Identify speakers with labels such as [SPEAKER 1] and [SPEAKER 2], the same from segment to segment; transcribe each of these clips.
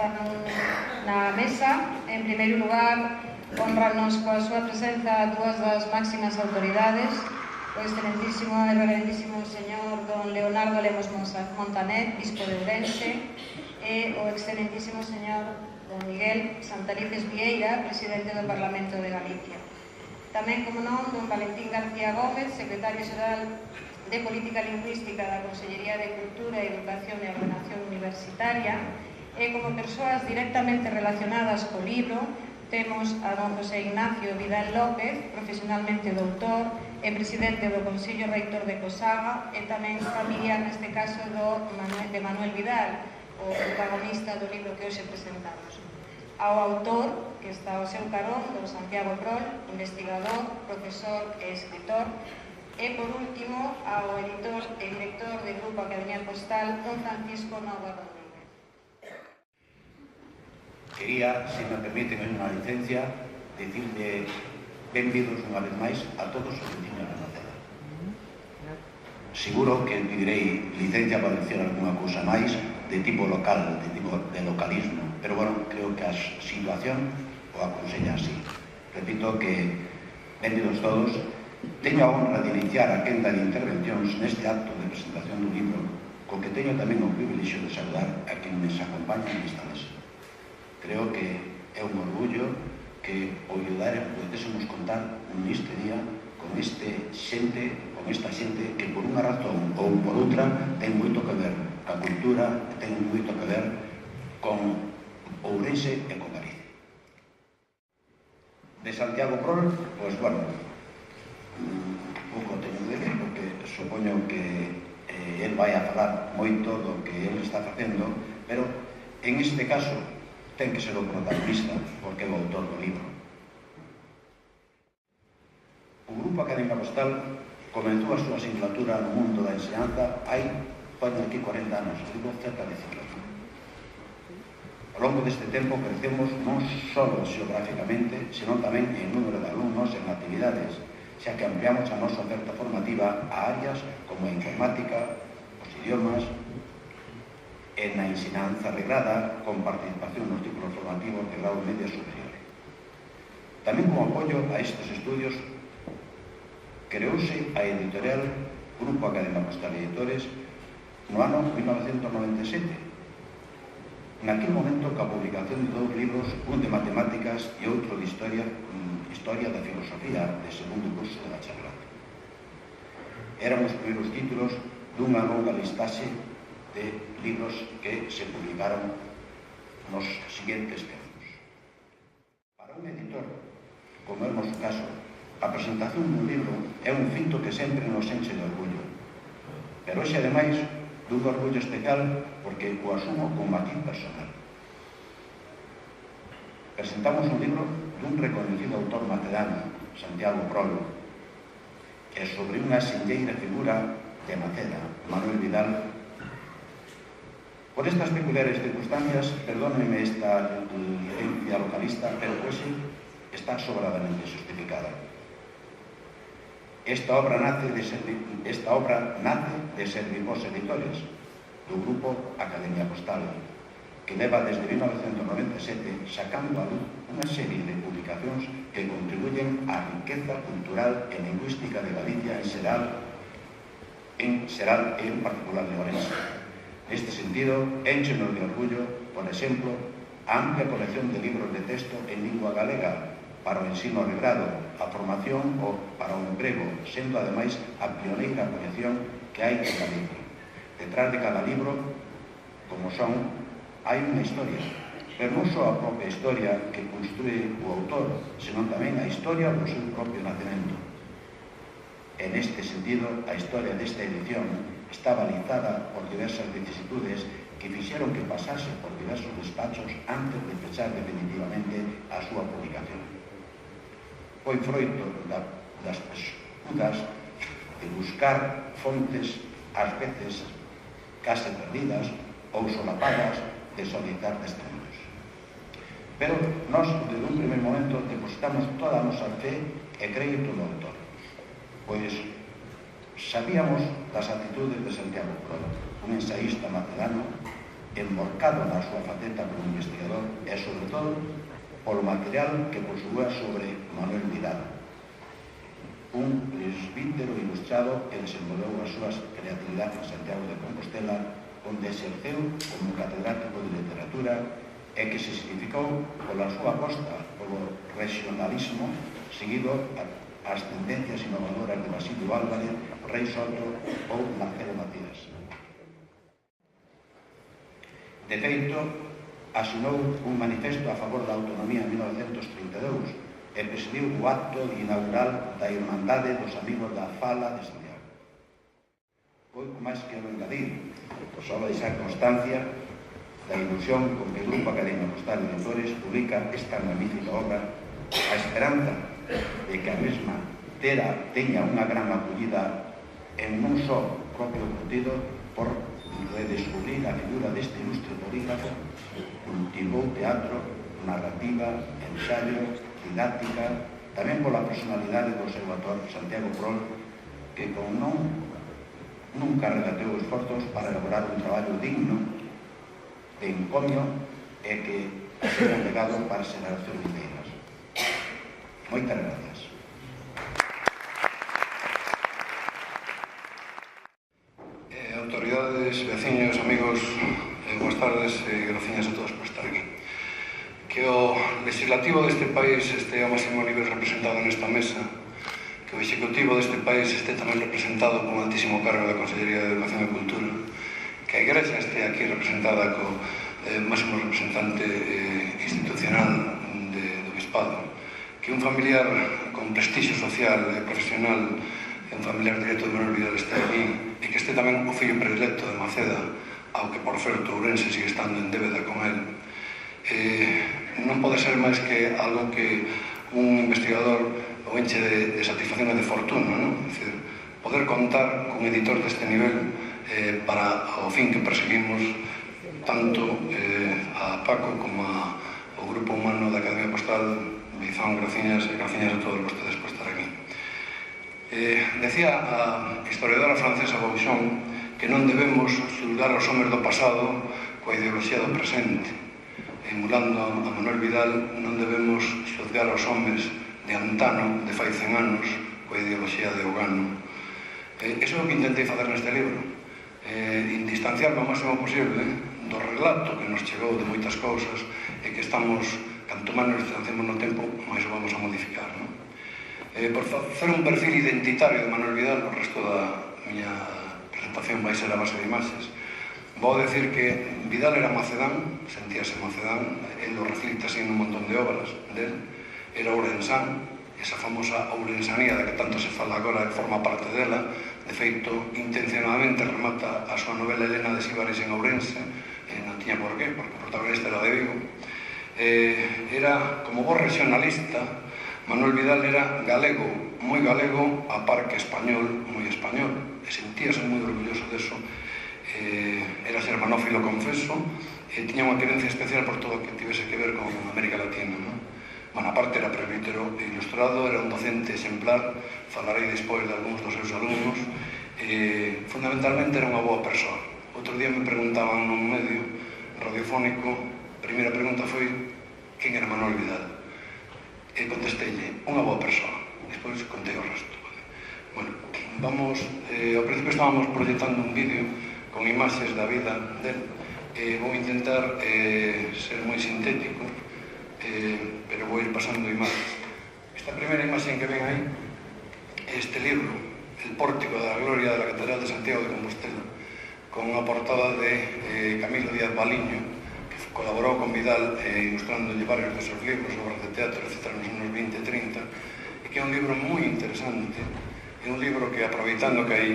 [SPEAKER 1] están na mesa. En primeiro lugar, honranos coa súa presenza dúas das máximas autoridades, o excelentísimo e reverendísimo señor don Leonardo Lemos Montaner, bispo de Ourense, e o excelentísimo señor don Miguel Santalices Vieira, presidente do Parlamento de Galicia. Tamén, como non, don Valentín García Gómez, secretario xeral de Política Lingüística da Consellería de Cultura, Educación e Ordenación Universitaria, e como persoas directamente relacionadas co libro, temos a don José Ignacio Vidal López, profesionalmente doutor e presidente do Consello Reitor de Cosaga, e tamén familiar, neste caso, de Manuel Vidal, o protagonista do libro que hoxe presentamos. Ao autor, que está ao seu carón, don Santiago Prol, investigador, profesor e escritor, e, por último, ao editor e director do Grupo Academia Postal, don Francisco Nova Rodríguez.
[SPEAKER 2] Quería, se me permiten unha licencia, dicirle benvidos unha vez máis a todos os veciños da Noceda. Seguro que pedirei licencia para decir alguna cousa máis de tipo local, de tipo de localismo, pero, bueno, creo que a situación o aconsella así. Repito que, benvidos todos, teño a honra de iniciar a quenda de intervencións neste acto de presentación do libro, co que teño tamén o privilexio de saudar a quen nos acompaña nesta mesa. Creo que é un orgullo que o podésemos contar neste día con esta xente que por unha razón ou por outra ten moito que ver ca cultura, ten moito que ver con Ourense e con Galicia. De Santiago Prol, pois, bueno, pouco teño que decir, porque supoño que el vai a falar moito do que ele está facendo, pero en este caso ten que ser o protagonista, porque é o autor do libro. O Grupo Academia Postal comenzou a súa asignatura no mundo da enseñanza hai aquí 40 anos, digo cerca de 50. Ao longo deste tempo crecemos non só xeográficamente, senón tamén en número de alumnos en actividades, xa que ampliamos a nosa oferta formativa a áreas como a informática, os idiomas, e na ensinanza reglada con participación nos ciclos formativos de grado medio superior. Tamén como apoio a estes estudios creouse a editorial Grupo Academia Postal Editores no ano 1997. Naquele momento, ca publicación de dous libros, un de matemáticas e outro de historia da filosofía de segundo curso de bacharelato. Eran os primeiros títulos dunha longa listaxe de libros que se publicaron nos seguintes tempos. Para un editor, como é o noso caso, a presentación dun libro é un fito que sempre nos enche de orgullo, pero hoxe, ademais, dun orgullo especial porque o asumo con matiz personal. Presentamos un libro dun reconhecido autor macedano, Santiago Prol, e sobre unha sinleira figura de Maceda, Manuel Vidal. Por estas peculiares circunstancias, perdónenme esta herencia localista, pero hoxe está sobradamente justificada. Esta obra nace de Servivos Editores, do Grupo Academia Postal, que leva desde 1997 sacando a luz unha serie de publicacións que contribuyen á riqueza cultural e lingüística de Galicia en xeral e en particular de Ourense. Neste sentido, énchenos de orgullo, por exemplo, a amplia colección de libros de texto en lingua galega para o ensino reglado, a formación ou para o emprego, sendo ademais a pioneira colección que hai en Galicia. Detrás de cada libro, como son, hai unha historia, pero non só a propia historia que construye o autor, senón tamén a historia do seu propio nacemento. En este sentido, a historia desta edición está balizada por diversas vicisitudes que fixeron que pasase por diversos despachos antes de fechar definitivamente a súa publicación. Foi froito das escudas de buscar fontes, ás veces case perdidas ou solapadas, de solicitar testimonios. Pero nós, desde un primer momento, depositamos toda a nosa fe e crédito no autor, pois sabíamos das actitudes de Santiago Prol, un ensaísta macedano enmorcado na súa faceta como investigador e, sobre todo, polo material que posúa sobre Manuel Vidal, un presbítero ilustrado que desenvolveu as súas creatividades en Santiago de Compostela, onde exerceu como catedrático de literatura e que se significou pola súa aposta polo regionalismo seguido as tendencias innovadoras de Basilio Álvarez, Rei Soto ou Marcelo Macías. De feito, asinou un manifesto a favor da autonomía en 1932 e presidiu o acto inaugural da Irmandade dos Amigos da Fala de Santiago. Pouco máis que engadir, só deixar constancia da ilusión con que o Grupo Academia Postal de Editores publica esta magnífica obra, a esperanza de que a mesma teña unha gran acollida en non só propio contido por redescubrir a figura deste ilustre polígrafo, cultivou teatro, narrativa, ensayo, didáctica, tamén pola personalidade do seu autor Santiago Prol, que con nunca regateu esforzos para elaborar un traballo digno de encomio e que sea un legado para as xeracións vindeiras. Moitas gracias.
[SPEAKER 3] Autoridades, veciños, amigos, boas tardes e graciñas a todos por estar aquí. Que o legislativo deste país este ao máximo nivel representado nesta mesa, que o executivo deste país este tamén representado con altísimo cargo da Consellería de Educación e Cultura, que a Igrexa este aquí representada co máximo representante institucional do Bispado, que un familiar con prestixio social e profesional, un familiar directo de Manuel Vidal está aquí, e que este tamén o fillo predilecto de Maceda, ao que, por certo, Ourense sigue estando en débeda con él. Non pode ser máis que algo que un investigador o enche de satisfacción e de fortuna, non? É dicir, poder contar con un editor deste nivel para o fin que perseguimos tanto a Paco como ao grupo humano da Academia Postal. Beizón, graciñas e graciñas a todos vostedes por estar aquí. Decía a historiadora francesa Bauchon que non debemos xulgar os homes do pasado coa ideoloxía do presente. Emulando a Manuel Vidal, non debemos xulgar os homes de antano, de fai 100 anos, coa ideoloxía de Ogano. Iso é o que intentei facer neste libro, distanciarme o máximo posible do relato que nos chegou de moitas cousas e que estamos, canto máis nos distanciamos no tempo, máis o vamos a modificar, non? Por facer un perfil identitario de Manuel Vidal, o resto da miña presentación vai ser a base de imaxes. Vou decir que Vidal era macedán, sentíase macedán, el lo reflicta así en un montón de obras del. Era ourensán, esa famosa ourensanía da que tanto se fala agora e forma parte dela. De feito, intencionadamente remata a súa novela Helena de Síbaris en Ourense, non tiña por qué, porque o protagonista era de Vigo. Era, como bo regionalista, Manuel Vidal era galego, moi galego, a par que español, moi español, e sentíase moi orgulloso deso. Era xermanófilo, confeso, e tiña unha querencia especial por todo o que tivese que ver con América Latina, non? Bueno, aparte era presbítero ilustrado, era un docente exemplar, falarei despois de algúns dos seus alumnos, e fundamentalmente era unha boa persoa. Outro día me preguntaban nun medio radiofónico, a primeira pregunta foi quen era Manuel Vidal? E contesteille, unha boa persoa. Despois contei o resto. Bueno, vamos, ao principio estábamos proyectando un vídeo con imaxes da vida del. Vou intentar ser moi sintético, pero vou ir pasando imaxes. Esta primeira imaxe que ven aí é este libro, El pórtico da gloria de la Catedral de Santiago de Compostela, con unha portada de Camilo Díaz Baliño, que colaborou con Vidal ilustrándolle varios de seus libros, obras de teatro, etc., nos anos 20 e 30, e que é un libro moi interesante. É un libro que, aproveitando que hai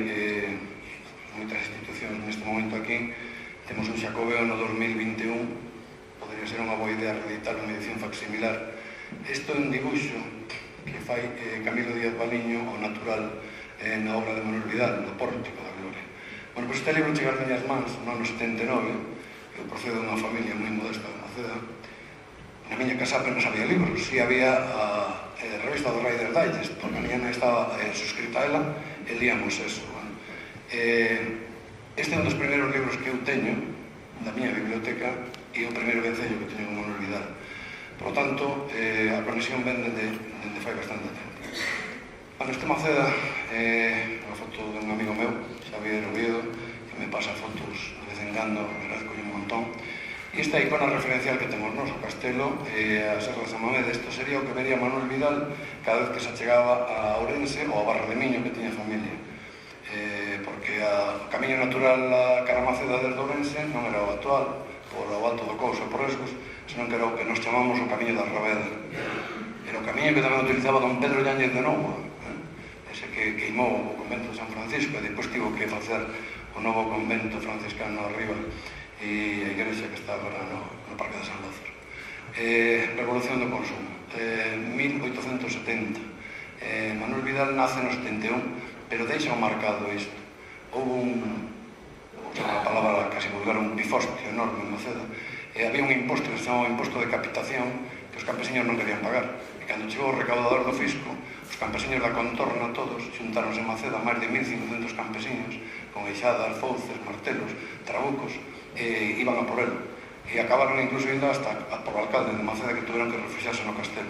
[SPEAKER 3] moitas institucións neste momento aquí, temos un Xacobeo no 2021, podría ser unha boa idea reeditar unha edición facsimilar. Isto é un dibuixo que fai Camilo Díaz Baliño, o natural, na obra de Manuel Vidal, do Pórtico da Gloria. Bueno, pois este libro chega ás miñas mans no ano 79, eu procedo dunha familia moi modesta de Maceda. Na miña casa apenas había libros, si había a revista do Rider Digest, porque a miña nai estaba suscrita a ela, e líamos eso. Este é un dos primeiros libros que eu teño, da miña biblioteca e o primeiro vencello que teño con Manuel Vidal. Por lo tanto, a conexión ven dende fai bastante tempo. Este Maceda é unha foto dun amigo meu, Xavier Oviedo, que me pasa fotos de vez en cando, agradezco un montón. E esta icona referencial que temos nos, o castelo, a Serra de San Mamede, isto sería o que vería Manuel Vidal cada vez que se achegaba a Ourense ou a Barra de Miño, que tiña familia. Porque o camiño natural a Caramaceda desde Ourense non era o actual, por o alto do Couso e por Esgos, senón que era o que nos chamamos o camiño da Rabeda. Era o camiño que tamén utilizaba don Pedro Yáñez de Novo, ese que queimou o convento de San Francisco e depois tivo que facer o novo convento franciscano arriba e a igrexa que está agora no Parque de San Lázaro. Revolución do consumo, 1870. Manuel Vidal nace no 71, pero deixa marcado isto. Houve unha palabra casi vulgar, un pifostio enorme en Maceda. Había un imposto que se chamaba imposto de capitación que os campesiños non querían pagar. E cando chegou o recaudador do fisco, os campesiños da contorna todos xuntáronse en Maceda máis de 1.500 campesiños con eixadas, fouces, martelos, trabucos, e iban a por él. E acabaron incluso indo hasta por o alcalde de Maceda, que tuveron que refugiarse no castelo.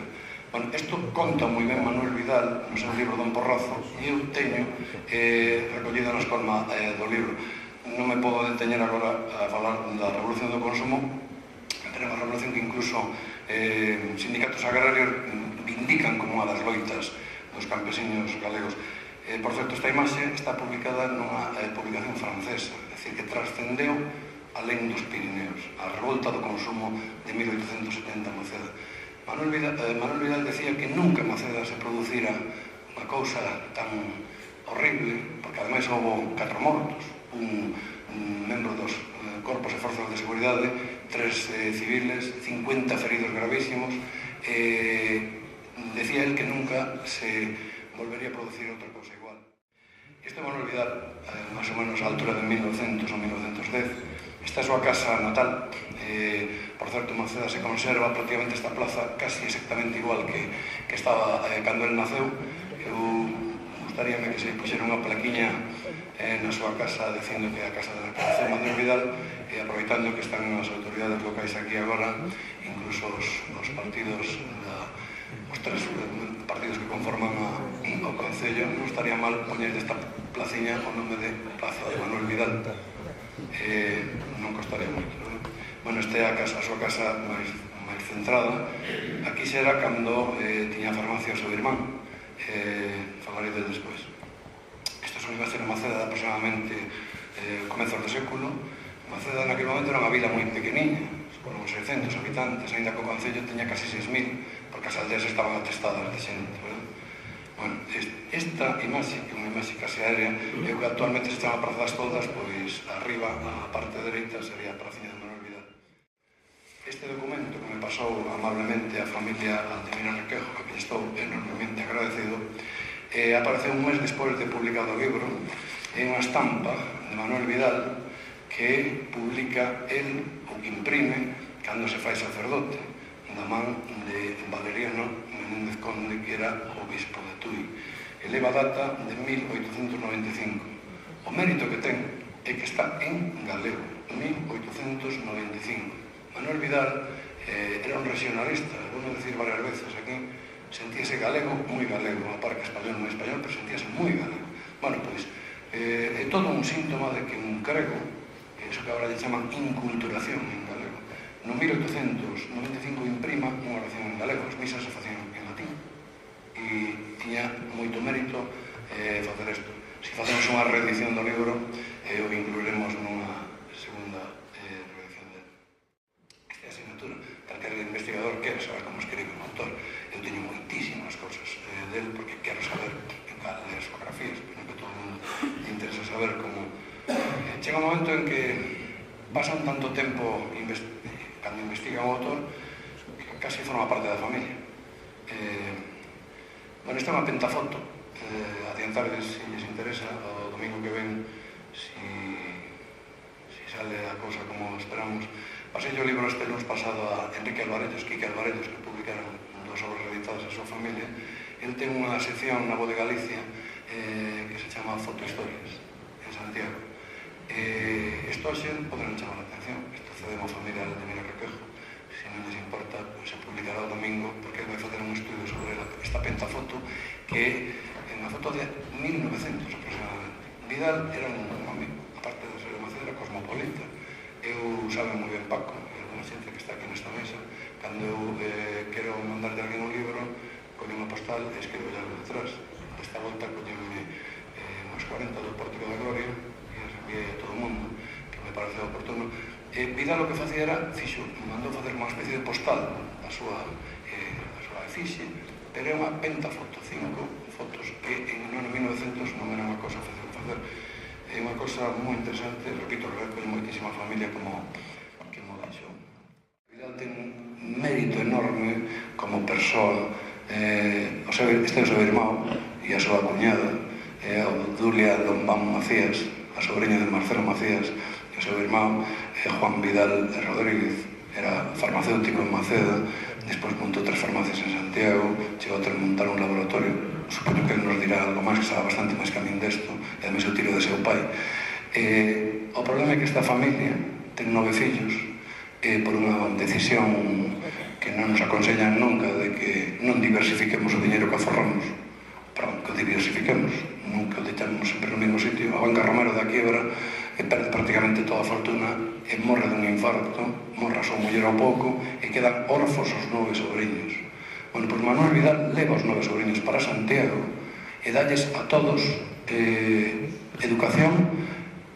[SPEAKER 3] Bueno, isto conta moi ben Manuel Vidal no seu libro Don Porrazo, e eu teño recollido na escolma do libro. Non me podo deteñer agora a falar da revolución do consumo, pero é unha revolución que incluso sindicatos agrarios vindican como unha das loitas dos campesiños galegos. Por certo, esta imaxe está publicada nunha publicación francesa, é dicir, que trascendeu alén dos Pirineos, a revolta do consumo de 1870 en Maceda. Manuel Vidal decía que nunca en Maceda se producira unha cousa tan horrible, porque ademais houve 4 mortos, un membro dos corpos e forzas de seguridade, 3 civiles, 50 feridos gravísimos. Decía él que nunca se volvería a producir outra cousa igual. Este Manuel Vidal, máis ou menos a altura de 1900 ou 1910, esta é a súa casa natal. Por certo, en Maceda se conserva prácticamente esta plaza casi exactamente igual que estaba cando el naceu. Eu gustaríame que se puxera unha plaquiña na súa casa dicindo que é a casa da naceu Manuel Vidal, e aproveitando que están as autoridades locais aquí agora, incluso os partidos os 3 partidos que conforman o Concello, non estaría mal poñer esta placiña o nome de Plaza de Manuel Vidal. Non costaría moito, non? Bueno, esta é a súa casa máis centrada. Aquí xera cando tiña farmacia o seu irmán. Falarei del despois. Esta é unha imaxe de Maceda de aproximadamente comezos do século. Maceda naquele momento era unha vila moi pequeniña, con uns 600 habitantes, ainda que o Concello teña casi 6.000, porque as aldeas estaban atestadas de xente, verdad? Bueno, esta imaxe, que é unha imaxe case aérea, é o que actualmente se chama Praza das Toldas, pois arriba, a parte dereita, sería a Praciña de Manuel Vidal. Este documento que me pasou amablemente a familia Altemira Requejo, que estou enormemente agradecido, apareceu un mes despois de publicado o libro, é unha estampa de Manuel Vidal que publica el, ou que imprime, cando se fai sacerdote, da man de Valeriano Menéndez Conde, que era obispo de Tui. Eleva data de 1895. O mérito que ten é que está en galego, 1895. Manuel Vidal era un regionalista, vou decir varias veces aquí, sentíase galego, moi galego, a par que español moi español, pero sentíase moi galego. Bueno, pois, é todo un síntoma de que un crego, eso que agora lle chaman inculturación en galego, no 1895 imprima unha oración en galego, as misas se facían en latín, e tiña moito mérito facer isto. Se facemos unha reedición do libro, o incluiremos nunha segunda reedición dele. Esta é a asignatura. Calquer investigador quere saber como escribe un autor. Eu teño moitísimas cousas dele, porque quero saber as fotografías, pero que todo o mundo interesa saber como... Chega un momento en que pasan tanto tempo cando investiga un autor que casi forma parte da familia. Bueno, esta é unha pentafoto. Adiantarles, se lles interesa, o domingo que ven, si sale a cousa como esperamos. Pasei o libro este lunes pasado a Enrique Alvarellos, Quique Alvarellos, que publicaron 2 obras reeditadas a súa familia. Ele ten unha sección na Voz de Galicia que se chama Fotohistorias, en Santiago. Isto hoxe poderán chamar a atención. canción. Isto cedemos a familia de Mira Requejo. Se non les importa, se publicará o domingo, porque vai facer un estudio sobre esta pentafoto, que é unha foto de 1900 aproximadamente. Vidal era un home, aparte de ser de Maceda, cosmopolita. Eu sabe moi ben Paco, e alguna xente que está aquí nesta mesa, cando eu quero mandar de alguén un libro, colle unha postal e escribo algo detrás. Desta volta colleme uns 40 do Pórtico da Gloria e as enviei a todo o mundo, que me pareceu oportuno. Vidal o que facía era, mandou facer unha especie de postal a súa efixe, pero é unha pentafoto, 5 fotos que en ano 1900 non era unha cosa fácil de facer. É unha cosa moi interesante, repito, con moitísima familia como dixo. Vidal ten un mérito enorme como persoa. Este é o seu irmão e a súa cuñada, Obdulia Lombán Macías, a sobrinha de Marcelo Macías, e o seu irmão Juan Vidal Rodríguez, era farmacéutico en Maceda, despois montou 3 farmacias en Santiago, chegou a montar un laboratorio. Supoño que ele nos dirá algo máis, que estaba bastante máis camín desto, e ademais o tiro de seu pai. O problema é que esta familia ten 9 fillos, por unha decisión que non nos aconsellan nunca de que non diversifiquemos o diñeiro que aforramos, perdón, que o diversifiquemos, nunca o deixamos sempre no mesmo sitio. A banca Romero da quiebra perde prácticamente toda a fortuna e morre dun infarto, morre a súa muller ao pouco e quedan orfos os 9 sobrinhos. Bueno, pois Manuel Vidal leva os 9 sobrinhos para Santiago e dalles a todos educación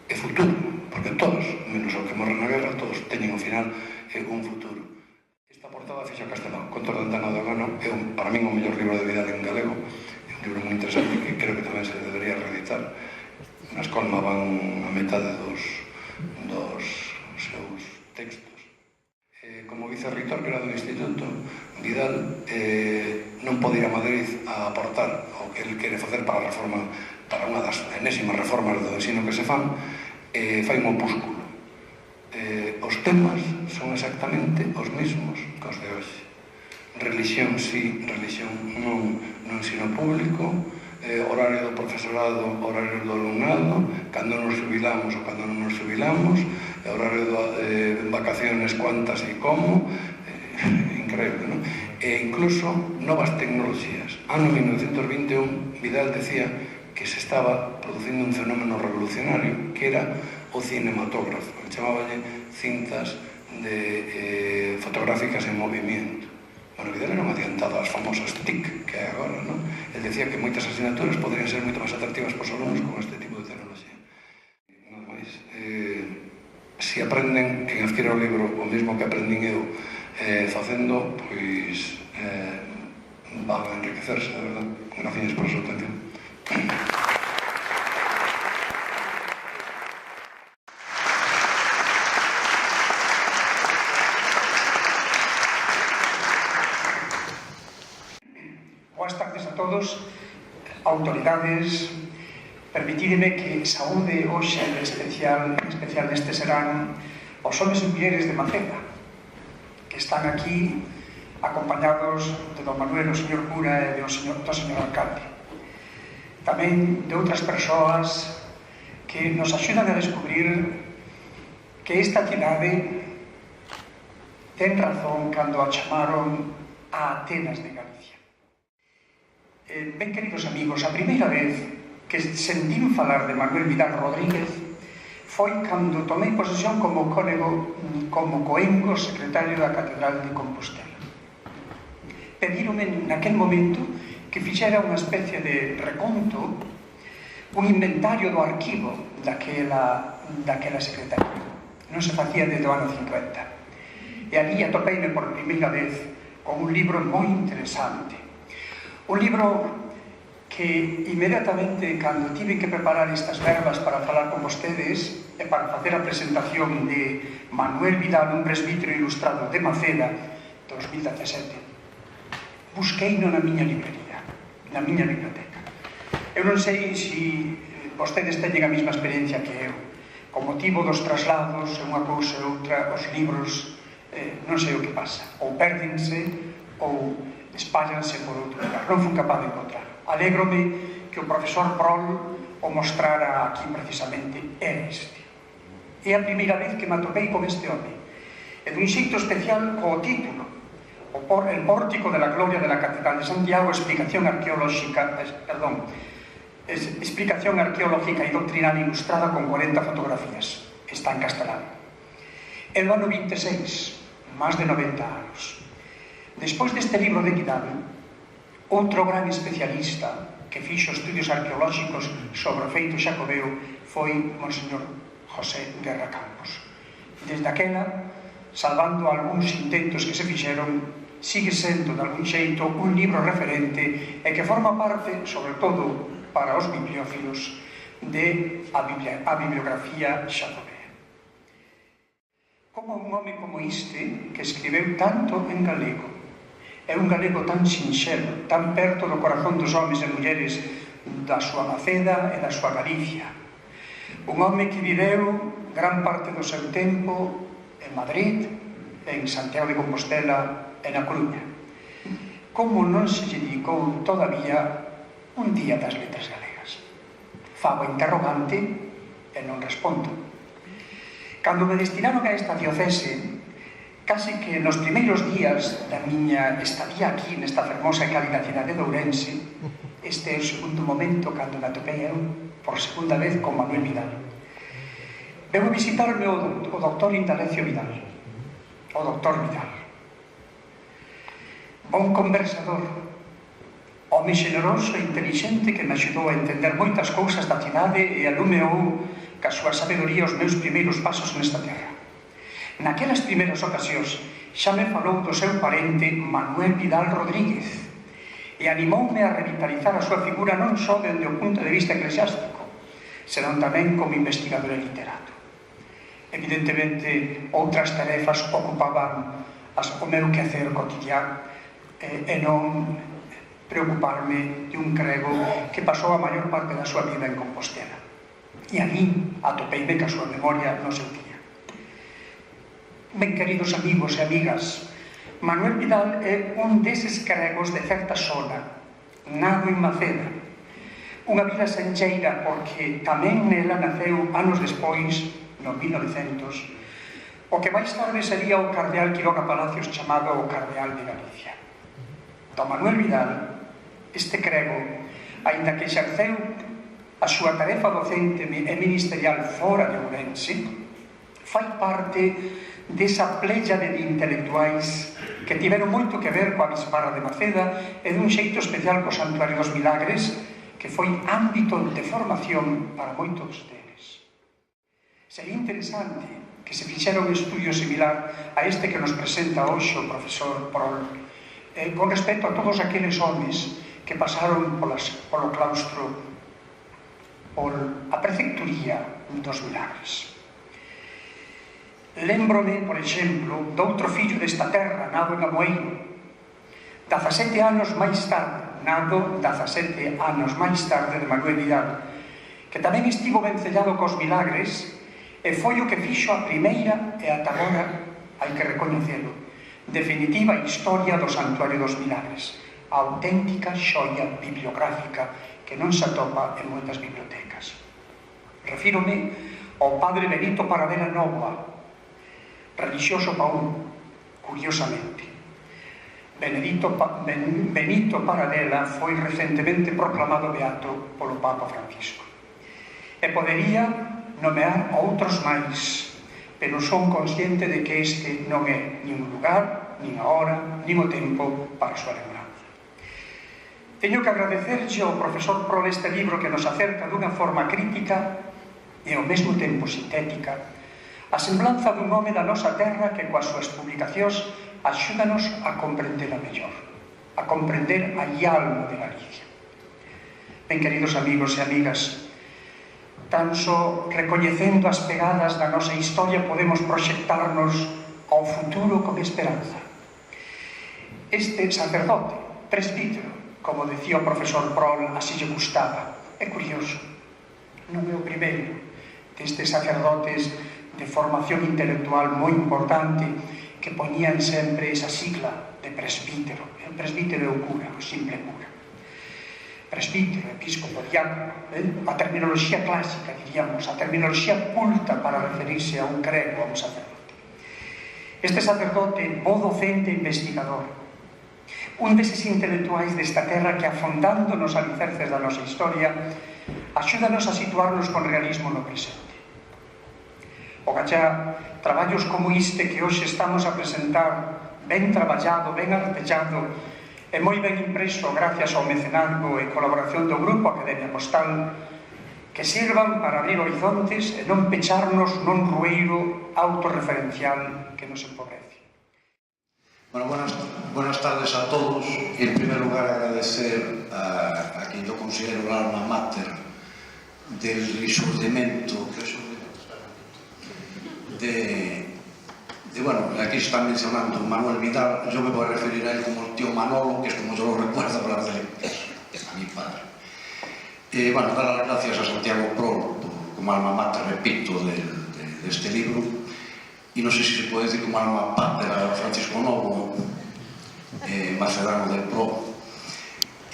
[SPEAKER 3] e futuro, porque todos, menos o que morre na guerra, todos teñen ao final un futuro. Esta portada fixa Castelao, Contos de Antana do Gano, é para min o mellor libro de Vidal en galego, é un libro moi interesante que creo que tamén se debería reeditar. Na escolma van a metade dos seus textos. Como vicerreitor que era do Instituto, Vidal non pode ir a Madrid a aportar o que ele quere facer para a reforma, para unha das enésimas reformas do ensino que se fan, fai un opúsculo. Os temas son exactamente os mesmos que os de hoxe. Religión sí, religión non no ensino público, horario do profesorado, horario do alumnado, cando nos jubilamos ou cando non nos jubilamos, horario de vacaciones, cuántas e como, increíble, non? E incluso novas tecnoloxías. Ano 1921, Vidal decía que se estaba producindo un fenómeno revolucionario, que era o cinematógrafo, que chamábanlle cintas fotográficas en movimiento. Bueno, Vidal era un adiantado ás famosas TIC que hai agora, non? Él decía que moitas asignaturas podrían ser moito máis atractivas para os alumnos con este tipo de tecnoloxía. Nada máis. Se aprenden, quen adquira o libro, o mesmo que aprendín eu facendo, pois van a enriquecerse, de verdade. Gracias por a súa atención.
[SPEAKER 4] Boas tardes a todos, autoridades. Permitídeme que saúde hoxe en especial neste serán os homes e mulleres de Maceda, que están aquí acompañados de don Manuel, o señor cura, e do señor alcalde. Tamén de outras persoas que nos axudan a descubrir que esta cidade ten razón cando a chamaron a Atenas de Galicia. Ben, queridos amigos, a primeira vez que sentín falar de Manuel Vidal Rodríguez foi cando tomei posesión como coengo secretario da Catedral de Compostela. Pedíronme naquel momento que fixera unha especie de reconto, un inventario do arquivo daquela secretaría. Non se facía desde o ano 50. E ali atopeime por primeira vez con un libro moi interesante. Un libro que inmediatamente, cando tive que preparar estas verbas para falar con vostedes e para facer a presentación de Manuel Vidal, un presbítero ilustrado de Maceda, 2017, busqueino na miña librería, na miña biblioteca. Eu non sei se vostedes teñen a mesma experiencia que eu. Con motivo dos traslados, unha cousa e outra, os libros, non sei o que pasa. Ou pérdense, ou espállanse por outro lugar. Non fui capaz de encontrar. Alégrome que o profesor Prol o mostrara aquí precisamente este. É a primeira vez que me atopei con este home, e dun xeito especial co título, El pórtico de la gloria de la Catedral de Santiago, explicación arqueológica e doctrinal ilustrada con 40 fotografías. Está en castelán. El ano 26, máis de 90 anos. Despois deste libro de Vidal, outro gran especialista que fixo estudios arqueolóxicos sobre o feito xacobeo foi Monseñor José Guerra Campos. Desde aquela, salvando algúns intentos que se fixeron, sigue sendo, de algún xeito, un libro referente e que forma parte, sobre todo para os bibliófilos, de a bibliografía xacobea. Como un home como este, que escribeu tanto en galego, é un galego tan sinxelo, tan perto do corazón dos homes e mulleres da súa Maceda e da súa Galicia. Un home que viveu gran parte do seu tempo en Madrid, en Santiago de Compostela e na Coruña. Como non se lle dedicou todavía un día das letras galegas? Fago interrogante e non respondo. Cando me destinaron a esta diocese, case que nos primeiros días da miña estadía aquí nesta fermosa e cálida cidade de Ourense, este é o segundo momento cando me atopei eu por segunda vez con Manuel Vidal. Veu visitarme o doctor Indalecio Vidal, o doctor Vidal. Bon conversador, home xeneroso e intelixente que me axudou a entender moitas cousas da cidade e alumeou ca súa sabedoría os meus primeiros pasos nesta terra. Naquelas primeiras ocasións xa me falou do seu parente Manuel Vidal Rodríguez e animoume a revitalizar a súa figura non só dende o punto de vista eclesiástico, senón tamén como investigador e literato. Evidentemente, outras tarefas ocupaban o meu quehacer cotidiano e non preocuparme de un crego que pasou a maior parte da súa vida en Compostela. E ali atopeime ca súa memoria no seu día. Ben, queridos amigos e amigas, Manuel Vidal é un deses cregos de certa zona, nado en Maceda, unha vila sencheira porque tamén nela naceu anos despois, no 1900, o que máis tarde sería o cardeal Quiroga Palacios chamado o Cardeal de Galicia. Don Manuel Vidal, este crego, aínda que exerceu a súa tarefa docente e ministerial fora de Ourense, fai parte desa pléyade de intelectuais que tiveron moito que ver coa bisparra de Maceda e dun xeito especial co Santuario dos Milagres, que foi ámbito de formación para moitos deles. Sería interesante que se fixera un estudio similar a este que nos presenta hoxe o profesor Prol, con respecto a todos aqueles homes que pasaron polo claustro, a preceptoría dos Milagres. Lémbrome, por exemplo, doutro fillo desta terra, nado en Amoeiro, 17 anos máis tarde, de Manuel Vidal, que tamén estivo vencellado cos Milagres e foi o que fixo a primeira e ata agora, hai que recoñecelo, definitiva historia do Santuario dos Milagres, a auténtica xoia bibliográfica que non se atopa en moitas bibliotecas. Refírome ao padre Benito Paradela Nova, religioso paún, curiosamente. Benito Paradela foi recentemente proclamado beato polo Papa Francisco. E podería nomear outros máis, pero son consciente de que este non é nin o lugar, nin a hora, nin o tempo para a súa lembranza. Teño que agradecerlle ao profesor Prol este libro que nos acerca dunha forma crítica e ao mesmo tempo sintética a semblanza dun home da nosa terra que coas súas publicacións axúdanos a comprendela mellor, a comprender a alma de Galicia. Ben, queridos amigos e amigas, tan só recoñecendo as pegadas da nosa historia podemos proxectarnos ao futuro con esperanza. Este sacerdote, presbítero, como decía o profesor Prol, así lle gustaba, é curioso, non é o primeiro destes sacerdotes de formación intelectual moi importante que poñían sempre esa sigla de presbítero. O presbítero é o cura, o simple cura. presbítero, episcopo, diácono, a terminoloxía clásica, diríamos, a terminoloxía culta para referirse a un crego, a un sacerdote. Este sacerdote, bo docente e investigador, un deses intelectuais desta terra que, afondando nos alicerces da nosa historia, axúdanos a situarnos con realismo no presente. O gachá, traballos como este que hoxe estamos a presentar, ben traballado, ben artellado e moi ben impreso gracias ao mecenazgo e colaboración do Grupo Academia Postal, que sirvan para abrir horizontes e non pecharnos nun rueiro autorreferencial que nos empobrece.
[SPEAKER 5] Bueno, buenas tardes a todos. En primer lugar, agradecer a quien yo considero el alma mater del resurgimiento bueno, aquí se está mencionando Manuel Vidal. Yo me voy a referir a él como el tío Manolo, que es como yo lo recuerdo hablar de él, a mi padre. Bueno, dar las gracias a Santiago Prol como alma mater, repito, de este libro, y no sé si se puede decir como alma pater a Francisco Novo, macedano del Pro,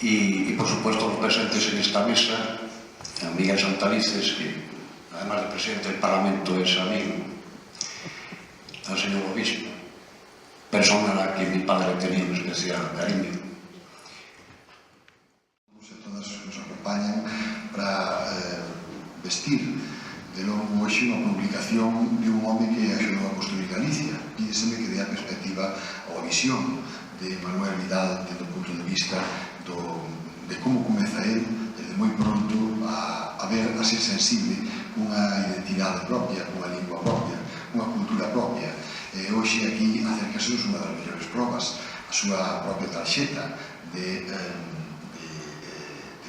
[SPEAKER 5] y por supuesto los presentes en esta mesa, a Miguel Santalices, que además de presidente del Parlamento es amigo, al señor obispo, persona a la que mi padre tenía un especial cariño.
[SPEAKER 6] Todas nos acompañan para vestir de logo hoxe unha publicación de un home que axudou a construir Galicia. Pídeseme que dé a perspectiva ou a visión de Manuel Vidal desde o punto de vista de como comeza él desde moi pronto a ver, a ser sensible unha identidade propia, unha lingua propia, unha cultura propia. Hoxe aquí acércasenos unha das mellores probas, a súa propia tarxeta de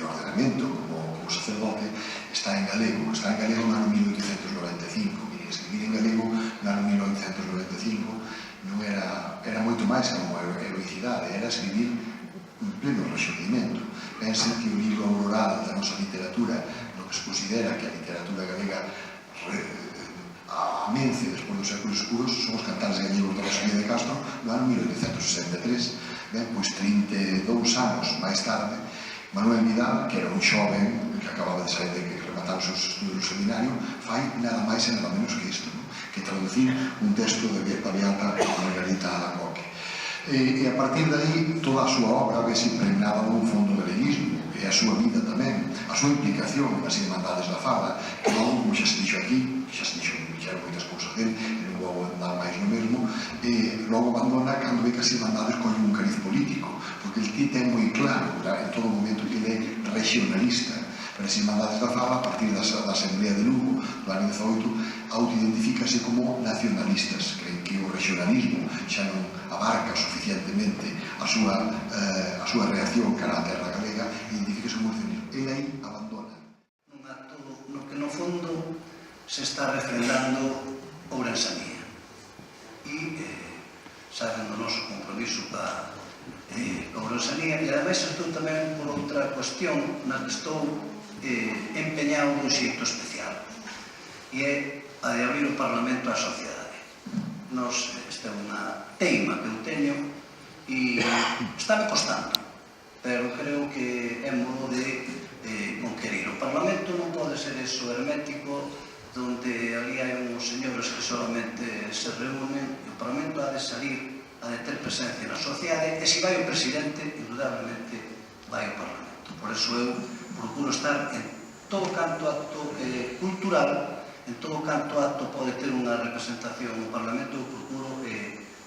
[SPEAKER 6] ordenamento como sacerdote está en galego no ano 1895. E escribir en galego no ano 1995 non era moito máis que unha heroicidade, era escribir en pleno rexurdimento. Pensen que o libro auroral da nosa literatura, no que se considera que a literatura galega amence despois dos séculos escuros, son os cantares gallegos da Rosalía de Castro no ano 1863. Ben, pois 32 anos máis tarde, Manuel Vidal, que era un xoven que acababa de sair de que rematar os seus estudos no seminario, fai nada máis e nada menos que isto, que traducir un texto de Paviata a Margarita Alacoque. E a partir de aí, toda a súa obra vese impregnada nun fondo de galeguismo, e a súa vida tamén, a súa implicación nas Irmandades da Fala, que logo, como xa se dixo aquí, xa se dixo moitas cousas dele, e non vou andar máis no mesmo, e logo abandona cando ve que as Irmandades collen un cariz político, porque el ten moi claro, en todo momento, que ele é regionalista. Pero as Irmandades da Fala, a partir da Asamblea de Lugo, do ano 18, autoidentifícase como nacionalistas, creen que o regionalismo xa non abarca suficientemente a súa reacción cara á terra galega, e identifícase como nacionalismo. Ele aí abandona.
[SPEAKER 5] Un acto no que no fondo se está refrendando Ourensanía, e saben do noso compromiso para Ourensanía, e ademais estou tamén por outra cuestión na que estou empeñado dun xeito especial, e é a de abrir o Parlamento á sociedade. Esta é unha teima que eu teño e está me costando, pero creo que é modo de conquerir. O Parlamento non pode ser eso hermético, donde ali hai uns señores que solamente se reúnen, e o Parlamento ha de salir, ha de ter presencia na sociedade, e se vai o presidente, indudablemente vai o Parlamento. Por eso eu procuro estar en todo canto acto cultural, en todo canto acto pode ter unha representación no Parlamento. Eu procuro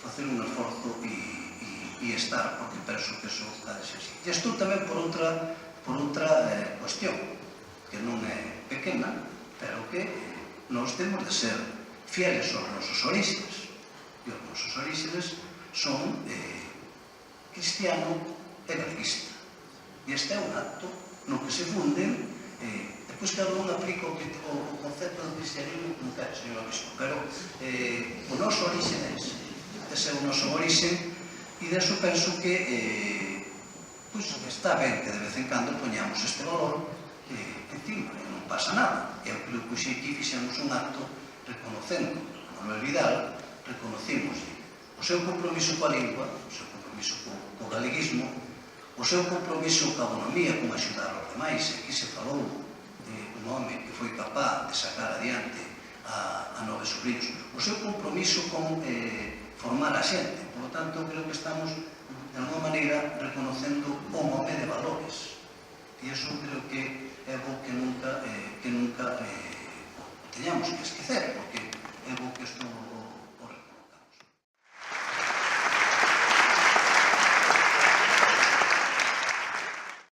[SPEAKER 5] facer un esforzo e estar, porque penso que eso ha de ser así. E estou tamén por outra cuestión, que non é pequena, pero que nós temos de ser fieles aos nosos orígenes, e os nosos orígenes son cristiano e galeguista. E este é un acto no que se funden, depois cada un aplica o concepto do cristianismo como quer, señor obispo, pero o noso origen é ese é o noso origen, e deso penso que está ben que de vez en cando poñamos este valor encima, e non pasa nada. E eu creo que hoxe aquí fixemos un acto reconocendo a Manuel Vidal, reconocimos o seu compromiso coa lingua, o seu compromiso co galeguismo, o seu compromiso coa bonomía, con axudar aos demais. Aquí se falou de un home que foi capaz de sacar adiante a 9 sobrinhos. O seu compromiso con formar a xente. Por lo tanto, creo que estamos, de alguma maneira, reconocendo un home de valores. E iso creo que é bo que nunca teñamos que esquecer, porque é bo que isto